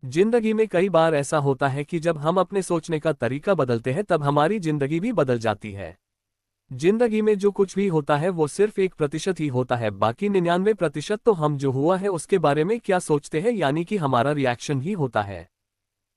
जिंदगी में कई बार ऐसा होता है कि जब हम अपने सोचने का तरीका बदलते हैं तब हमारी जिंदगी भी बदल जाती है। जिंदगी में जो कुछ भी होता है वो सिर्फ 1% ही होता है, बाकी 99% तो हम जो हुआ है उसके बारे में क्या सोचते हैं, यानी कि हमारा रिएक्शन ही होता है।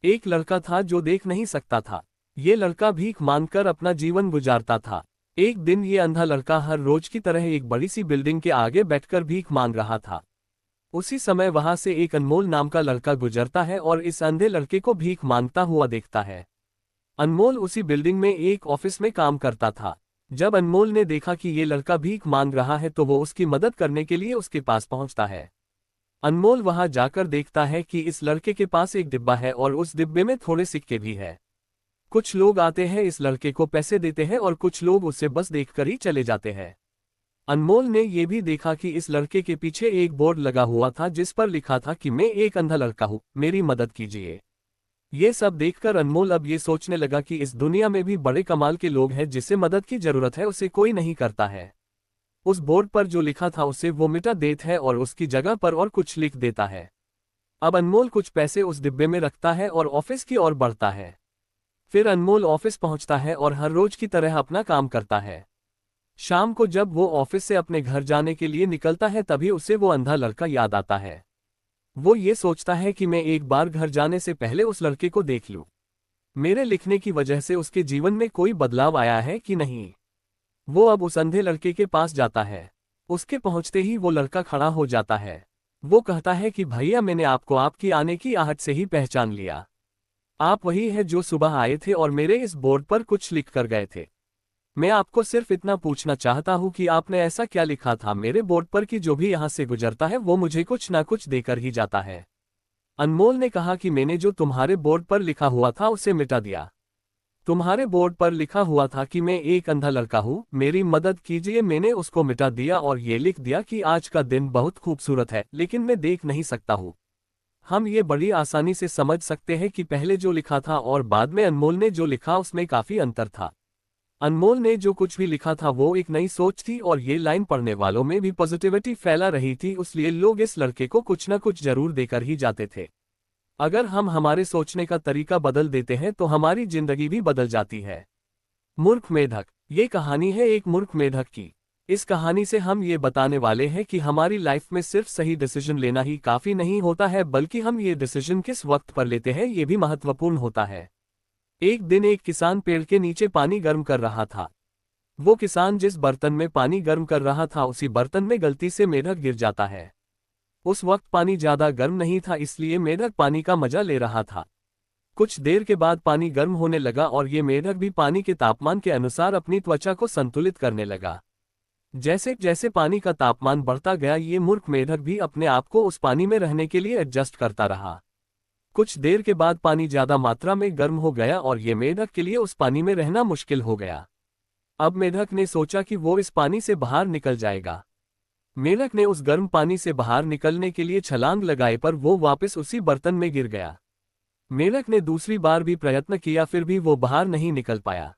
एक लड़का था जो देख नहीं सकता था। ये लड़का भीख मांगकर अपना जीवन गुजारता था। एक दिन ये अंधा लड़का हर रोज की तरह एक बड़ी सी बिल्डिंग के आगे बैठकर भीख मांग रहा था। उसी समय वहां से एक अनमोल नाम का लड़का गुजरता है और इस अंधे लड़के को भीख मांगता हुआ देखता है। अनमोल उसी बिल्डिंग में एक ऑफिस में काम करता था। जब अनमोल ने देखा कि ये लड़का भीख मांग रहा है तो वो उसकी मदद करने के लिए उसके पास पहुंचता है। अनमोल वहां जाकर देखता है कि इस लड़के के पास एक डिब्बा है और उस डिब्बे में थोड़े सिक्के भी है। कुछ लोग आते हैं, इस लड़के को पैसे देते हैं और कुछ लोग उसे बस देखकर ही चले जाते हैं। अनमोल ने यह भी देखा कि इस लड़के के पीछे एक बोर्ड लगा हुआ था जिस पर लिखा था कि मैं एक अंधा लड़का हूं, मेरी मदद कीजिए। ये सब देखकर अनमोल अब ये सोचने लगा कि इस दुनिया में भी बड़े कमाल के लोग हैं, जिसे मदद की जरूरत है उसे कोई नहीं करता है। उस बोर्ड पर जो लिखा था उसे वो मिटा देता है और उसकी जगह पर और कुछ लिख देता है। अब अनमोल कुछ पैसे उस डिब्बे में रखता है और ऑफिस की ओर बढ़ता है। फिर अनमोल ऑफिस पहुंचता है और हर रोज की तरह अपना काम करता है। शाम को जब वो ऑफिस से अपने घर जाने के लिए निकलता है तभी उसे वो अंधा लड़का याद आता है। वो ये सोचता है कि मैं एक बार घर जाने से पहले उस लड़के को देख लूं। मेरे लिखने की वजह से उसके जीवन में कोई बदलाव आया है कि नहीं। वो अब उस अंधे लड़के के पास जाता है। उसके पहुंचते ही वो लड़का खड़ा हो जाता है। वो कहता है कि भैया, मैंने आपको आपकी आने की आहट से ही पहचान लिया। आप वही है जो सुबह आए थे और मेरे इस बोर्ड पर कुछ लिख कर गए थे। मैं आपको सिर्फ इतना पूछना चाहता हूं कि आपने ऐसा क्या लिखा था मेरे बोर्ड पर कि जो भी यहां से गुजरता है वो मुझे कुछ ना कुछ देकर ही जाता है। अनमोल ने कहा कि मैंने जो तुम्हारे बोर्ड पर लिखा हुआ था उसे मिटा दिया। तुम्हारे बोर्ड पर लिखा हुआ था कि मैं एक अंधा लड़का हूं, मेरी मदद कीजिए। मैंने उसको मिटा दिया और ये लिख दिया कि आज का दिन बहुत खूबसूरत है लेकिन मैं देख नहीं सकता हूं। हम ये बड़ी आसानी से समझ सकते हैं कि पहले जो लिखा था और बाद में अनमोल ने जो लिखा उसमें काफी अंतर था। अनमोल ने जो कुछ भी लिखा था वो एक नई सोच थी और ये लाइन पढ़ने वालों में भी पॉजिटिविटी फैला रही थी, इसलिए लोग इस लड़के को कुछ न कुछ जरूर देकर ही जाते थे। अगर हम हमारे सोचने का तरीका बदल देते हैं तो हमारी जिंदगी भी बदल जाती है। मूर्ख मेढक। ये कहानी है एक मूर्ख मेढक की। इस कहानी से हम ये बताने वाले हैं कि हमारी लाइफ में सिर्फ सही डिसीजन लेना ही काफी नहीं होता है, बल्कि हम ये डिसीजन किस वक्त पर लेते हैं ये भी महत्वपूर्ण होता है। एक दिन एक किसान पेड़ के नीचे पानी गर्म कर रहा था। वो किसान जिस बर्तन में पानी गर्म कर रहा था उसी बर्तन में गलती से मेढक गिर जाता है। उस वक्त पानी ज्यादा गर्म नहीं था, इसलिए मेढक पानी का मजा ले रहा था। कुछ देर के बाद पानी गर्म होने लगा और ये मेढक भी पानी के तापमान के अनुसार अपनी त्वचा को संतुलित करने लगा। जैसे जैसे पानी का तापमान बढ़ता गया ये मूर्ख मेढक भी अपने आप को उस पानी में रहने के लिए एडजस्ट करता रहा। कुछ देर के बाद पानी ज्यादा मात्रा में गर्म हो गया और ये मेढक के लिए उस पानी में रहना मुश्किल हो गया। अब मेढक ने सोचा कि वो इस पानी से बाहर निकल जाएगा। मेढक ने उस गर्म पानी से बाहर निकलने के लिए छलांग लगाई पर वो वापस उसी बर्तन में गिर गया। मेढक ने दूसरी बार भी प्रयत्न किया, फिर भी वो बाहर नहीं निकल पाया।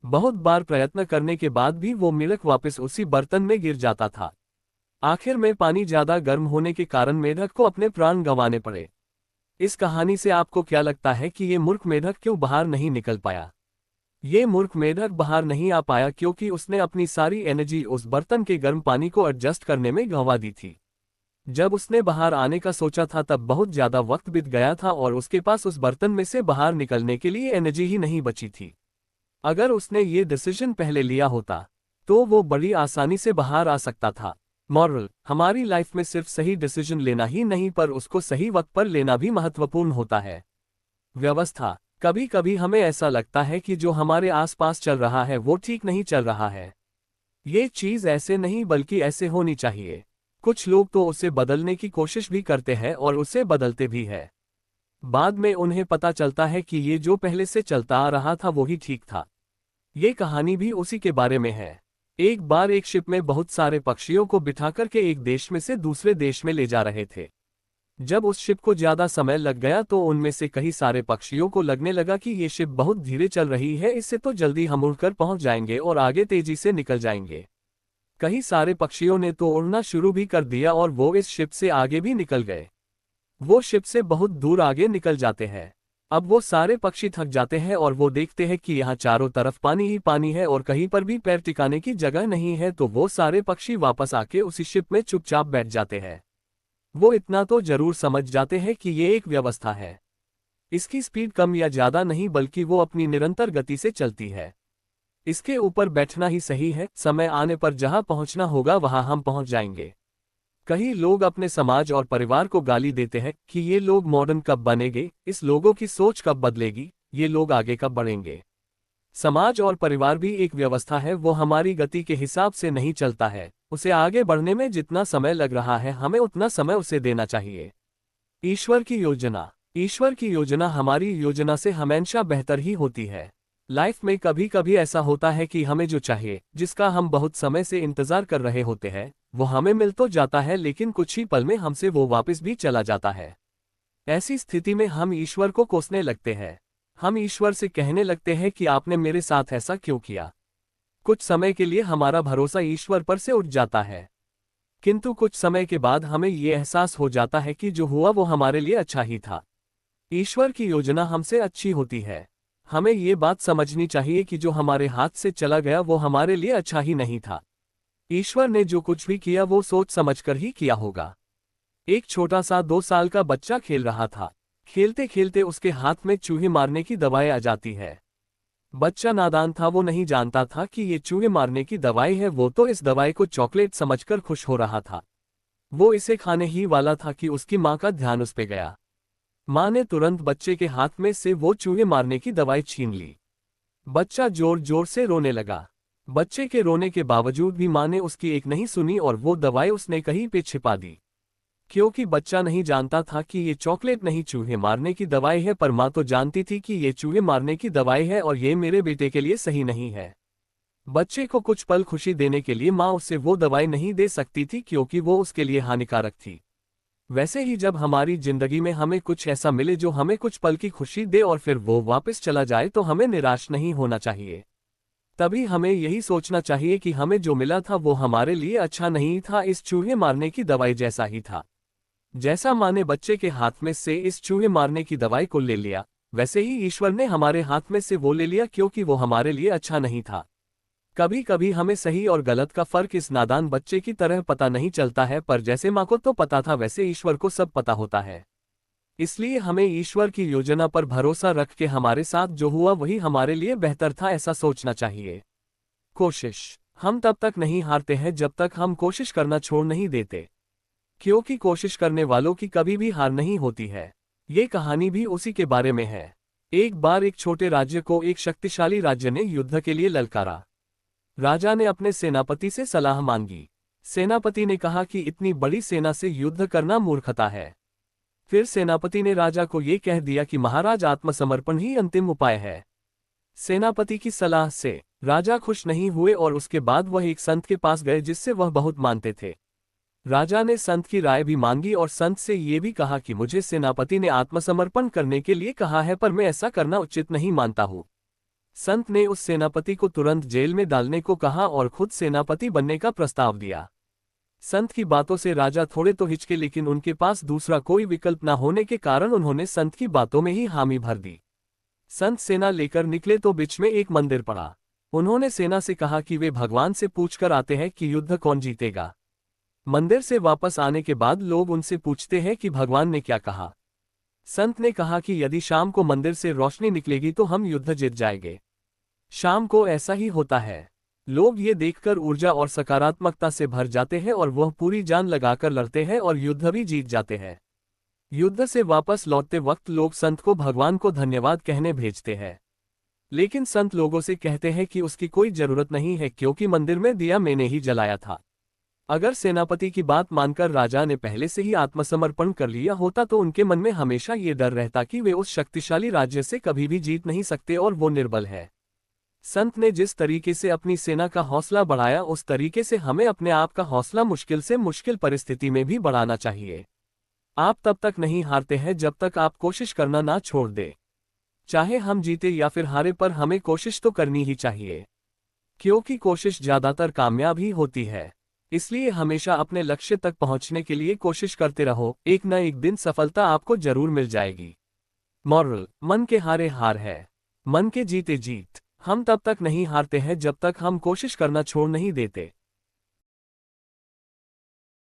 बहुत बार प्रयत्न करने के बाद भी वो मेढक वापस उसी बर्तन में गिर जाता था। आखिर में पानी ज्यादा गर्म होने के कारण मेढक को अपने प्राण गंवाने पड़े। इस कहानी से आपको क्या लगता है कि ये मूर्ख मेढक क्यों बाहर नहीं निकल पाया? ये मूर्ख मेढक बाहर नहीं आ पाया क्योंकि उसने अपनी सारी एनर्जी उस बर्तन के गर्म पानी को एडजस्ट करने में गंवा दी थी। जब उसने बाहर आने का सोचा था तब बहुत ज्यादा वक्त बीत गया था और उसके पास उस बर्तन में से बाहर निकलने के लिए एनर्जी ही नहीं बची थी। अगर उसने ये डिसीजन पहले लिया होता तो वो बड़ी आसानी से बाहर आ सकता था। मॉरल: हमारी लाइफ में सिर्फ सही डिसीजन लेना ही नहीं पर उसको सही वक्त पर लेना भी महत्वपूर्ण होता है। व्यवस्था: कभी कभी हमें ऐसा लगता है कि जो हमारे आसपास चल रहा है वो ठीक नहीं चल रहा है। ये चीज ऐसे नहीं बल्कि ऐसे होनी चाहिए। कुछ लोग तो उसे बदलने की कोशिश भी करते हैं और उसे बदलते भी है। बाद में उन्हें पता चलता है कि ये जो पहले से चलता आ रहा था वही ठीक था। ये कहानी भी उसी के बारे में है। एक बार एक शिप में बहुत सारे पक्षियों को बिठाकर के एक देश में से दूसरे देश में ले जा रहे थे। जब उस शिप को ज्यादा समय लग गया तो उनमें से कई सारे पक्षियों को लगने लगा कि ये शिप बहुत धीरे चल रही है, इससे तो जल्दी हम उड़कर पहुंच जाएंगे और आगे तेजी से निकल जाएंगे। कई सारे पक्षियों ने तो उड़ना शुरू भी कर दिया और वो इस शिप से आगे भी निकल गए। वो शिप से बहुत दूर आगे निकल जाते हैं। अब वो सारे पक्षी थक जाते हैं और वो देखते हैं कि यहाँ चारों तरफ पानी ही पानी है और कहीं पर भी पैर टिकाने की जगह नहीं है, तो वो सारे पक्षी वापस आके उसी शिप में चुपचाप बैठ जाते हैं। वो इतना तो जरूर समझ जाते हैं कि ये एक व्यवस्था है। इसकी स्पीड कम या ज्यादा नहीं, बल्कि वो अपनी निरंतर गति से चलती है। इसके ऊपर बैठना ही सही है, समय आने पर जहां पहुंचना होगा वहां हम पहुंच जाएंगे। कई लोग अपने समाज और परिवार को गाली देते हैं कि ये लोग मॉडर्न कब बनेंगे, इस लोगों की सोच कब बदलेगी, ये लोग आगे कब बढ़ेंगे। समाज और परिवार भी एक व्यवस्था है, वो हमारी गति के हिसाब से नहीं चलता है। उसे आगे बढ़ने में जितना समय लग रहा है हमें उतना समय उसे देना चाहिए। ईश्वर की योजना। ईश्वर की योजना हमारी योजना से हमेशा बेहतर ही होती है। लाइफ में कभी कभी ऐसा होता है कि हमें जो चाहिए, जिसका हम बहुत समय से इंतजार कर रहे होते हैं, वो हमें मिल तो जाता है, लेकिन कुछ ही पल में हमसे वो वापस भी चला जाता है। ऐसी स्थिति में हम ईश्वर को कोसने लगते हैं। हम ईश्वर से कहने लगते हैं कि आपने मेरे साथ ऐसा क्यों किया। कुछ समय के लिए हमारा भरोसा ईश्वर पर से उठ जाता है, किंतु कुछ समय के बाद हमें ये एहसास हो जाता है कि जो हुआ वो हमारे लिए अच्छा ही था। ईश्वर की योजना हमसे अच्छी होती है। हमें ये बात समझनी चाहिए कि जो हमारे हाथ से चला गया वो हमारे लिए अच्छा ही नहीं था। ईश्वर ने जो कुछ भी किया वो सोच समझकर ही किया होगा। एक छोटा सा 2 साल का बच्चा खेल रहा था। खेलते खेलते उसके हाथ में चूहे मारने की दवाई आ जाती है। बच्चा नादान था, वो नहीं जानता था कि ये चूहे मारने की दवाई है। वो तो इस दवाई को चॉकलेट समझकर खुश हो रहा था। वो इसे खाने ही वाला था कि उसकी माँ का ध्यान उस पे गया। माँ ने तुरंत बच्चे के हाथ में से वो चूहे मारने की दवाई छीन ली। बच्चा जोर जोर से रोने लगा। बच्चे के रोने के बावजूद भी माँ ने उसकी एक नहीं सुनी और वो दवाई उसने कहीं पे छिपा दी। क्योंकि बच्चा नहीं जानता था कि ये चॉकलेट नहीं चूहे मारने की दवाई है, पर माँ तो जानती थी कि ये चूहे मारने की दवाई है और ये मेरे बेटे के लिए सही नहीं है। बच्चे को कुछ पल खुशी देने के लिए माँ उसे वो दवाई नहीं दे सकती थी, क्योंकि वो उसके लिए हानिकारक थी। वैसे ही जब हमारी जिंदगी में हमें कुछ ऐसा मिले जो हमें कुछ पल की खुशी दे और फिर वो वापस चला जाए, तो हमें निराश नहीं होना चाहिए। तभी हमें यही सोचना चाहिए कि हमें जो मिला था वो हमारे लिए अच्छा नहीं था, इस चूहे मारने की दवाई जैसा ही था। जैसा माँ ने बच्चे के हाथ में से इस चूहे मारने की दवाई को ले लिया, वैसे ही ईश्वर ने हमारे हाथ में से वो ले लिया, क्योंकि वो हमारे लिए अच्छा नहीं था। कभी कभी हमें सही और गलत का फर्क इस नादान बच्चे की तरह पता नहीं चलता है, पर जैसे माँ को तो पता था वैसे ईश्वर को सब पता होता है। इसलिए हमें ईश्वर की योजना पर भरोसा रख के हमारे साथ जो हुआ वही हमारे लिए बेहतर था, ऐसा सोचना चाहिए। कोशिश। हम तब तक नहीं हारते हैं जब तक हम कोशिश करना छोड़ नहीं देते, क्योंकि कोशिश करने वालों की कभी भी हार नहीं होती है। ये कहानी भी उसी के बारे में है। एक बार एक छोटे राज्य को एक शक्तिशाली राज्य ने युद्ध के लिए ललकारा। राजा ने अपने सेनापति से सलाह मांगी। सेनापति ने कहा कि इतनी बड़ी सेना से युद्ध करना मूर्खता है। फिर सेनापति ने राजा को ये कह दिया कि महाराज, आत्मसमर्पण ही अंतिम उपाय है। सेनापति की सलाह से राजा खुश नहीं हुए और उसके बाद वह एक संत के पास गए जिससे वह बहुत मानते थे। राजा ने संत की राय भी मांगी और संत से ये भी कहा कि मुझे सेनापति ने आत्मसमर्पण करने के लिए कहा है, पर मैं ऐसा करना उचित नहीं मानता हूँ। संत ने उस सेनापति को तुरंत जेल में डालने को कहा और खुद सेनापति बनने का प्रस्ताव दिया। संत की बातों से राजा थोड़े तो हिचके, लेकिन उनके पास दूसरा कोई विकल्प न होने के कारण उन्होंने संत की बातों में ही हामी भर दी। संत सेना लेकर निकले तो बीच में एक मंदिर पड़ा। उन्होंने सेना से कहा कि वे भगवान से पूछकर आते हैं कि युद्ध कौन जीतेगा। मंदिर से वापस आने के बाद लोग उनसे पूछते हैं कि भगवान ने क्या कहा। संत ने कहा कि यदि शाम को मंदिर से रोशनी निकलेगी तो हम युद्ध जीत जाएंगे। शाम को ऐसा ही होता है। लोग ये देखकर ऊर्जा और सकारात्मकता से भर जाते हैं और वह पूरी जान लगाकर लड़ते हैं और युद्ध भी जीत जाते हैं। युद्ध से वापस लौटते वक्त लोग संत को भगवान को धन्यवाद कहने भेजते हैं, लेकिन संत लोगों से कहते हैं कि उसकी कोई जरूरत नहीं है, क्योंकि मंदिर में दिया मैंने ही जलाया था। अगर सेनापति की बात मानकर राजा ने पहले से ही आत्मसमर्पण कर लिया होता तो उनके मन में हमेशा ये डर रहता कि वे उस शक्तिशाली राज्य से कभी भी जीत नहीं सकते और वो निर्बल है। संत ने जिस तरीके से अपनी सेना का हौसला बढ़ाया, उस तरीके से हमें अपने आप का हौसला मुश्किल से मुश्किल परिस्थिति में भी बढ़ाना चाहिए। आप तब तक नहीं हारते हैं जब तक आप कोशिश करना ना छोड़ दे। चाहे हम जीते या फिर हारे, पर हमें कोशिश तो करनी ही चाहिए, क्योंकि कोशिश ज्यादातर कामयाब ही होती है। इसलिए हमेशा अपने लक्ष्य तक पहुंचने के लिए कोशिश करते रहो, एक न एक दिन सफलता आपको जरूर मिल जाएगी। मॉरल, मन के हारे हार है, मन के जीते जीत। हम तब तक नहीं हारते हैं जब तक हम कोशिश करना छोड़ नहीं देते।